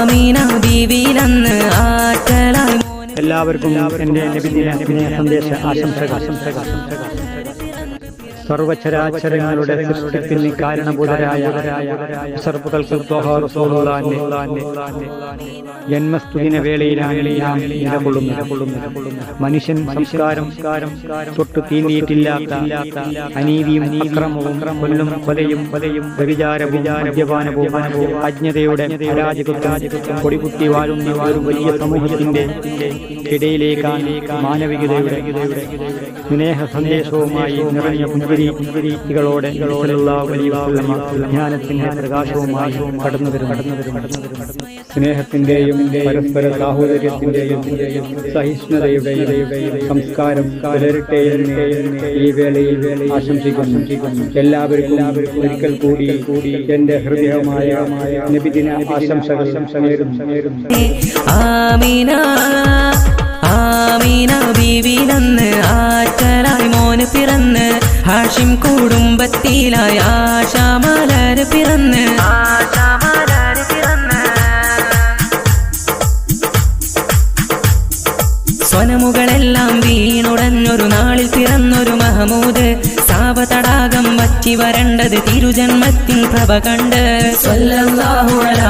ആമീന ബീവിയിലന്ന് ആറ്റലായി എല്ലാവർക്കും എൻ്റെ നബിദിന സന്ദേശ ആശംസകൾ. സർവചരാചരങ്ങളുടെ സൃഷ്ടിപ്പിന് കാരണഭൂതരായ സർവകൾക്ക് ജന്മസ്തുദിന വേളയിലാണ് നാം നിലകൊള്ളുന്നത്. മനുഷ്യൻ സംസ്കാരം തൊട്ട് തീണ്ടിയിട്ടില്ലാത്ത അനീതിയും അക്രമവും കൊല്ലും കൊലയും വ്യഭിചാരവും മദ്യപാനവും അജ്ഞതയുടെ അരാജകത്വം കൊടികുത്തി വാഴുന്ന ഒരു വലിയ സമൂഹത്തിന്റെ ഇടയിലേക്കാണ് മാനവികതയുടെ സ്നേഹ സന്ദേശവുമായി നിറഞ്ഞ പുഞ്ചിരികളോടെ ജ്ഞാനത്തിന്റെ പ്രകാശവുമായി കടന്നു വരുന്നു. സ്നേഹത്തിന്റെയും പരസ്പര സാഹോദര്യത്തിന്റെയും സഹിഷ്ണുതയുടെയും സംസ്കാരം പുലരട്ടെ ഈ വേളയിൽ ആശംസിക്കുന്നു. എല്ലാവർക്കും ഒരിക്കൽ കൂടി എന്റെ ഹൃദയമായ നബിദിന ആശംസകൾ നേരുന്നു. ആമീന ആമീന ബീവിയിലന്ന് ആറ്റലായി മോന് പിറന്ന് ഹാഷിം കുടുംബത്തിലായി ആശാമലര് പിറന്ന് സ്വനമുകളെല്ലാം വീണുടഞ്ഞൊരു നാളിൽ പിറന്നൊരു മഹമൂദ്. സാവതടാകം വറ്റി വരണ്ടത് തിരുജന്മത്തിൻ പ്രഭ കണ്ട്. സ്വല്ലല്ലാഹു അലാ